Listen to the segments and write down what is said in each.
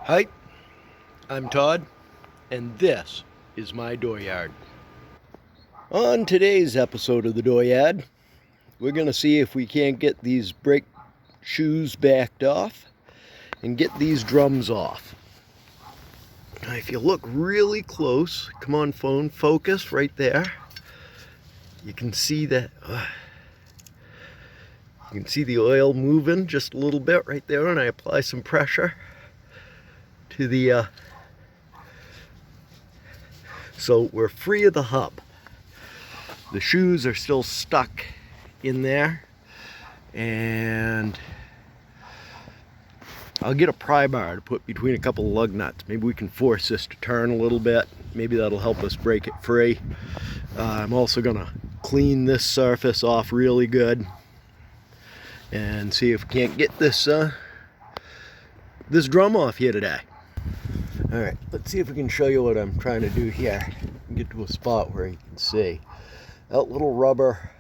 Hi, I'm Todd, and this is my dooryard. On today's episode of the dooryard, we're going to see if we can't get these brake shoes backed off and get these drums off. Now, if you look really close, come on phone, focus right there. You can see that. You can see the oil moving just a little bit right there, and I apply some pressure to the so we're free of the hub. The shoes are still stuck in there, and I'll get a pry bar to put between a couple of lug nuts. Maybe we can force this to turn a little bit. Maybe that'll help us break it free. I'm also gonna clean this surface off really good and see if we can't get this this drum off here today. All right, let's see if we can show you what I'm trying to do here. Get to a spot where you can see that little rubber.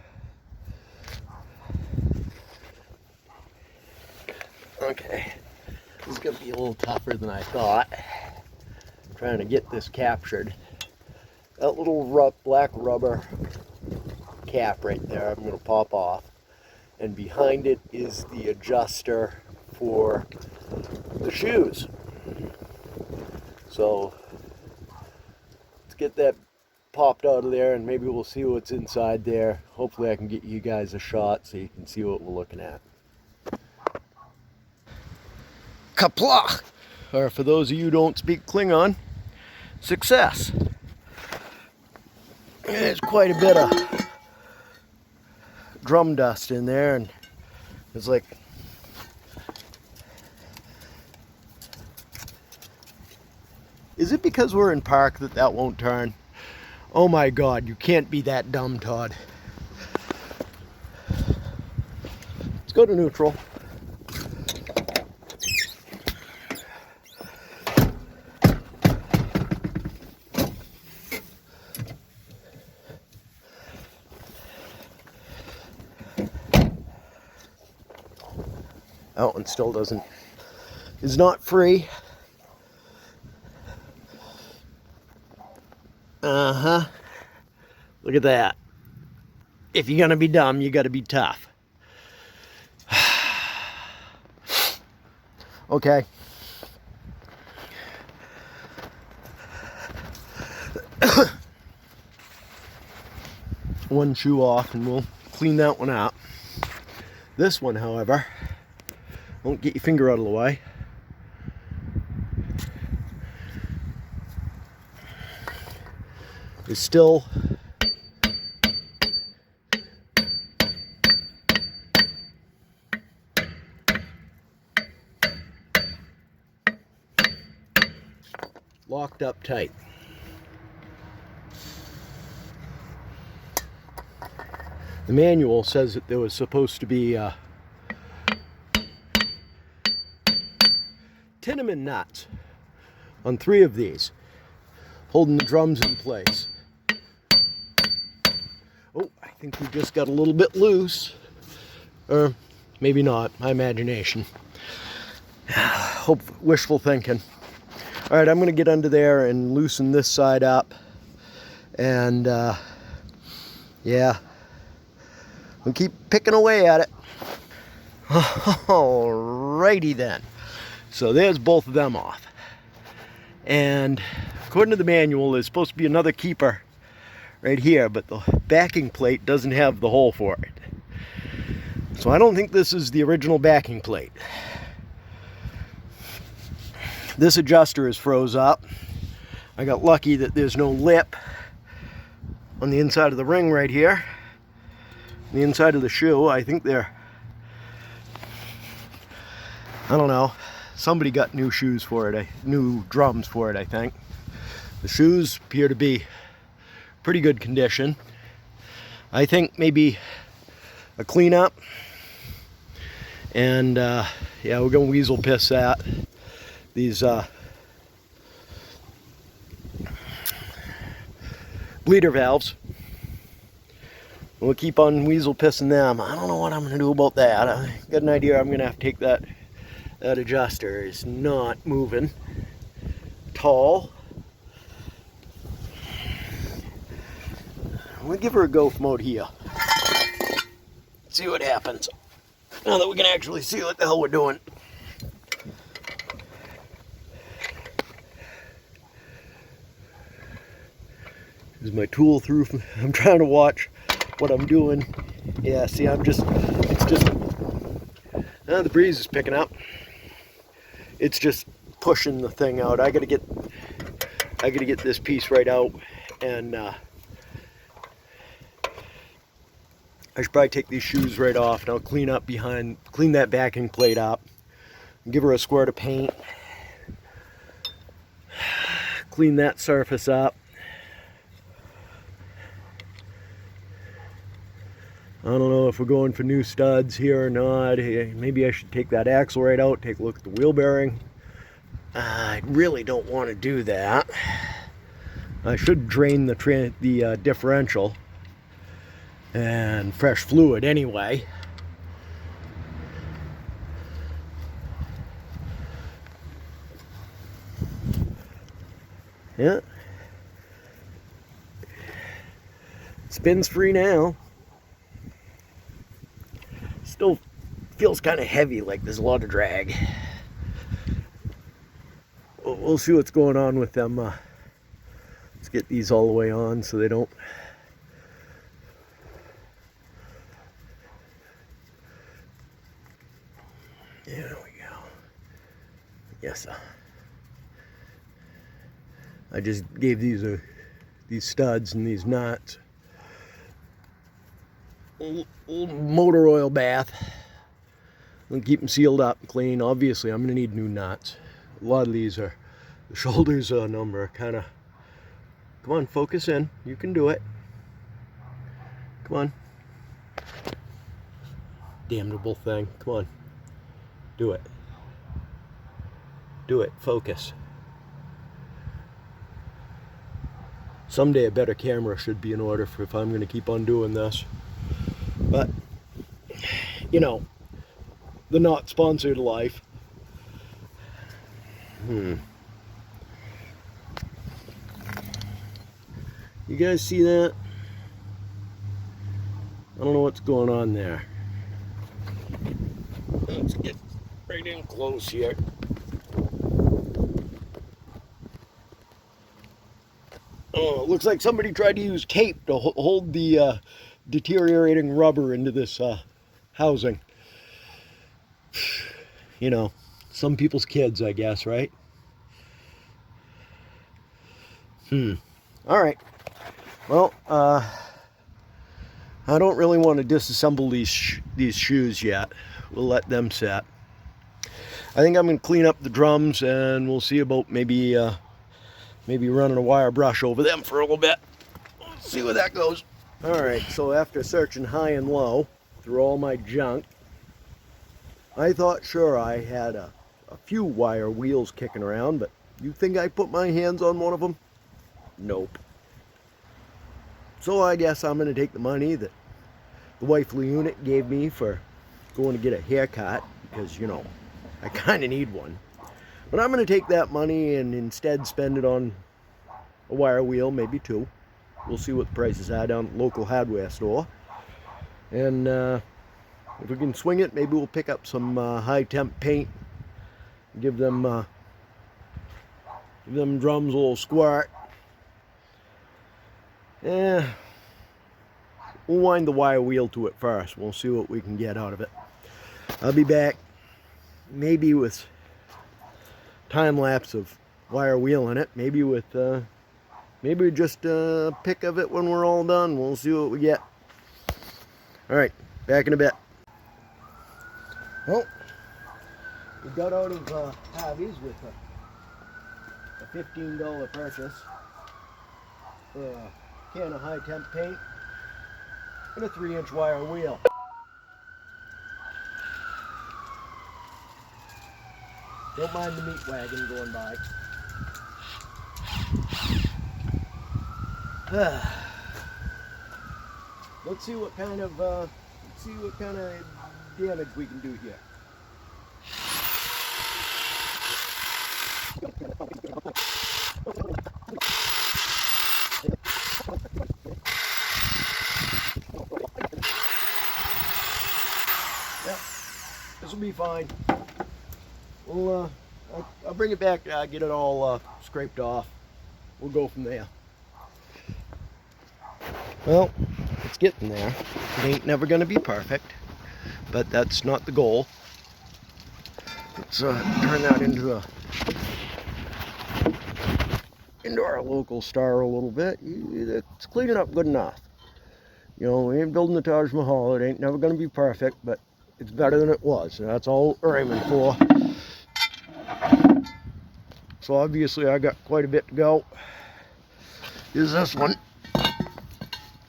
Okay, this is gonna be a little tougher than I thought. I'm trying to get this captured. That little black rubber cap right there, I'm gonna pop off. And behind it is the adjuster for the shoes. So let's get that popped out of there, and maybe we'll see what's inside there. Hopefully I can get you guys a shot so you can see what we're looking at. Kapla! Or for those of you who don't speak Klingon, success. There's quite a bit of drum dust in there, and it's like is it because we're in park that won't turn? Oh my God, you can't be that dumb, Todd. Let's go to neutral. That one still is not free. Look at that. If you're gonna be dumb, you gotta be tough. Okay. One shoe off, and we'll clean that one out. This one, however, don't get your finger out of the way. Is still locked up tight. The manual says that there was supposed to be Tinnaman nuts on 3 of these, holding the drums in place. Oh, I think we just got a little bit loose. Or maybe not, my imagination. Wishful thinking. All right, I'm gonna get under there and loosen this side up. And yeah, we'll keep picking away at it. Alrighty then. So there's both of them off. And according to the manual, there's supposed to be another keeper right here, but the backing plate doesn't have the hole for it. So I don't think this is the original backing plate. This adjuster is froze up. I got lucky that there's no lip on the inside of the ring right here. The inside of the shoe, I think I don't know. Somebody got new shoes for it, new drums for it, I think. The shoes appear to be pretty good condition. I think maybe a cleanup, and yeah, we're gonna weasel piss that. These bleeder valves. We'll keep on weasel pissing them. I don't know what I'm gonna do about that. I got an idea. I'm gonna have to take that That adjuster is not moving at all. I'm gonna give her a go mode here. See what happens. Now that we can actually see what the hell we're doing. Here's my tool through. I'm trying to watch what I'm doing. Yeah, see, it's just, the breeze is picking up. It's just pushing the thing out. I gotta get this piece right out, and I should probably take these shoes right off, and I'll clean that backing plate up, and give her a squirt of paint, clean that surface up. I don't know if we're going for new studs here or not. Maybe I should take that axle right out, take a look at the wheel bearing. I really don't want to do that. I should drain the differential and fresh fluid anyway. Yeah. Spin's free now. Still feels kind of heavy, like there's a lot of drag. We'll see what's going on with them. Let's get these all the way on so they don't. There we go. Yes. I just gave these studs and these nuts a little motor oil bath. I'm gonna keep them sealed up and clean. Obviously, I'm gonna need new nuts. A lot of these are, the shoulders number are kind of. Come on, focus in. You can do it. Come on. Damnable thing. Come on. Do it. Do it. Focus. Someday a better camera should be in order for if I'm going to keep on doing this. But, you know, the not sponsored life. You guys see that? I don't know what's going on there. Let's get right in close here. Oh, it looks like somebody tried to use tape to hold the deteriorating rubber into this housing. You know, some people's kids, I guess, right? All right. Well, I don't really want to disassemble these shoes yet. We'll let them set. I think I'm going to clean up the drums, and we'll see about maybe running a wire brush over them for a little bit. Let's see where that goes. All right, so after searching high and low through all my junk, I thought sure I had a few wire wheels kicking around, but you think I put my hands on one of them? Nope. So I guess I'm going to take the money that the wifely unit gave me for going to get a haircut, because, you know, I kind of need one. But I'm going to take that money and instead spend it on a wire wheel, maybe two. We'll see what the prices are down at the local hardware store. And if we can swing it, maybe we'll pick up some high temp paint. Give them drums a little squirt. Yeah, we'll wind the wire wheel to it first. We'll see what we can get out of it. I'll be back maybe with time lapse of wire wheel in it. Maybe with maybe just a pic of it when we're all done. We'll see what we get. All right, back in a bit. Well, we got out of Harvey's with a $15 purchase for a can of high temp paint and a 3-inch wire wheel. Don't mind the meat wagon going by. Let's see what kind of damage we can do here. will be fine. We'll, I'll bring it back, get it all scraped off. We'll go from there. Well, it's getting there. It ain't never gonna be perfect, but that's not the goal. Let's turn that into our local star a little bit. It's cleaning up good enough. You know, we ain't building the Taj Mahal. It ain't never gonna be perfect, but it's better than it was. And that's all we're aiming for. So obviously I got quite a bit to go. Here's this one.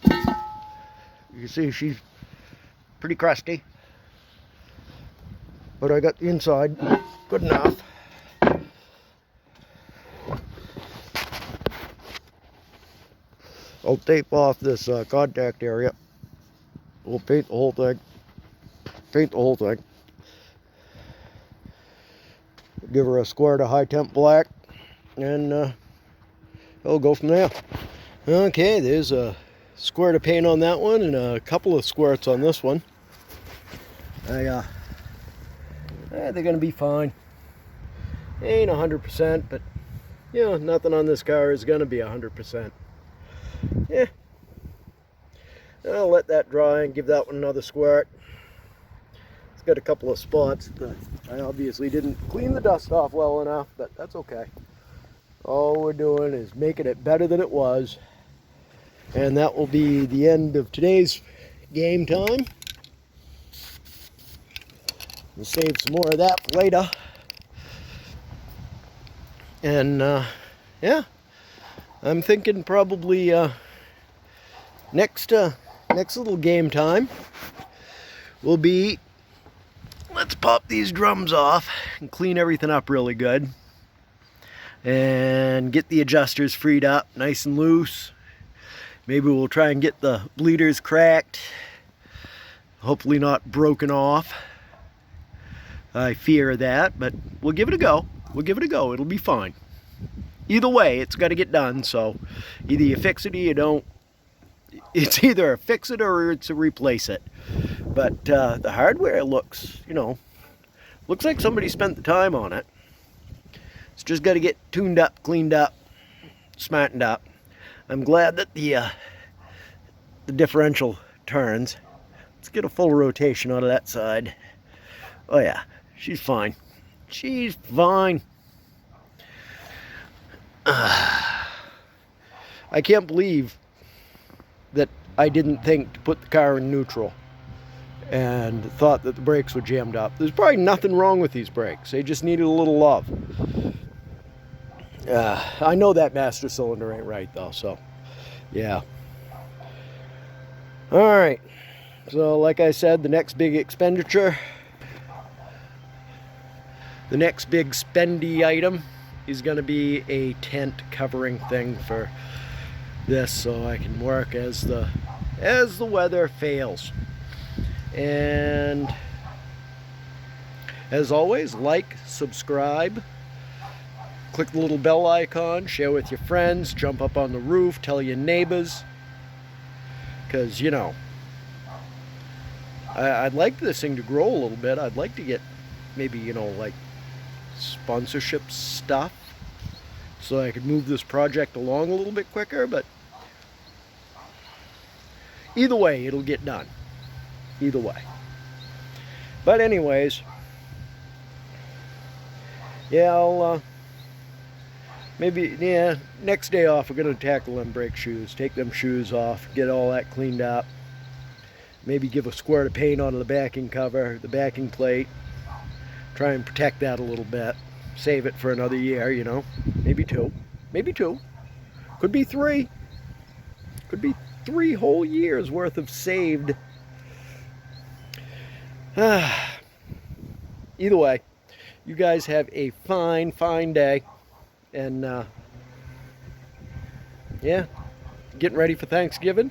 You can see she's pretty crusty, but I got the inside good enough. I'll tape off this contact area. We'll paint the whole thing. Paint the whole thing. Give her a squirt of high temp black, and I'll go from there. Okay, there's a squirt of paint on that one and a couple of squirts on this one. They're gonna be fine. Ain't 100%, but you know, nothing on this car is gonna be 100%. Yeah, I'll let that dry and give that one another squirt. It's got a couple of spots that I obviously didn't clean the dust off well enough, but that's okay. All we're doing is making it better than it was. And that will be the end of today's game time. We'll save some more of that for later. And yeah, I'm thinking probably next little game time will be, let's pop these drums off and clean everything up really good. And get the adjusters freed up nice and loose. Maybe we'll try and get the bleeders cracked. Hopefully not broken off. I fear that, but we'll give it a go. We'll give it a go. It'll be fine. Either way, it's got to get done. So either you fix it or you don't. It's either a fix it or it's a replace it. But the hardware looks, you know, looks like somebody spent the time on it. It's just got to get tuned up, cleaned up, smartened up. I'm glad that the differential turns. Let's get a full rotation out of that side. Oh yeah, she's fine. She's fine. I can't believe that I didn't think to put the car in neutral and thought that the brakes were jammed up. There's probably nothing wrong with these brakes. They just needed a little love. I know that master cylinder ain't right though, so yeah. Alright, so like I said, the next big expenditure, the next big spendy item is going to be a tent covering thing for this, so I can work as the weather fails. And as always, like, subscribe, click the little bell icon, share with your friends, jump up on the roof, tell your neighbors, because you know, I'd like this thing to grow a little bit. I'd like to get maybe, you know, like sponsorship stuff so I could move this project along a little bit quicker, but either way, it'll get done. Either way. But anyways, yeah, I'll maybe, yeah, next day off we're going to tackle them brake shoes, take them shoes off, get all that cleaned up, maybe give a squirt of paint onto the backing cover, the backing plate, try and protect that a little bit, save it for another year, you know, maybe two, could be three, could be 3 whole years worth of saved. Either way, you guys have a fine day, and yeah, getting ready for Thanksgiving.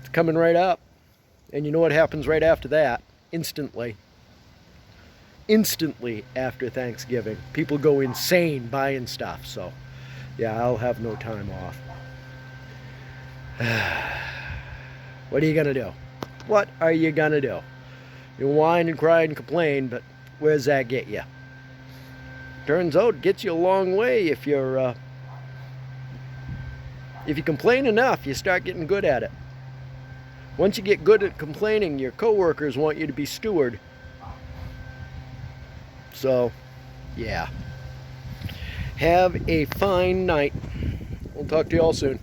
It's coming right up, and you know what happens right after that? Instantly after Thanksgiving, people go insane buying stuff. So yeah, I'll have no time off. What are you gonna do? What are you gonna do? You whine and cry and complain, but where's that get you? Turns out it gets you a long way if you complain enough, you start getting good at it. Once you get good at complaining, your coworkers want you to be steward. So, yeah. Have a fine night. We'll talk to you all soon.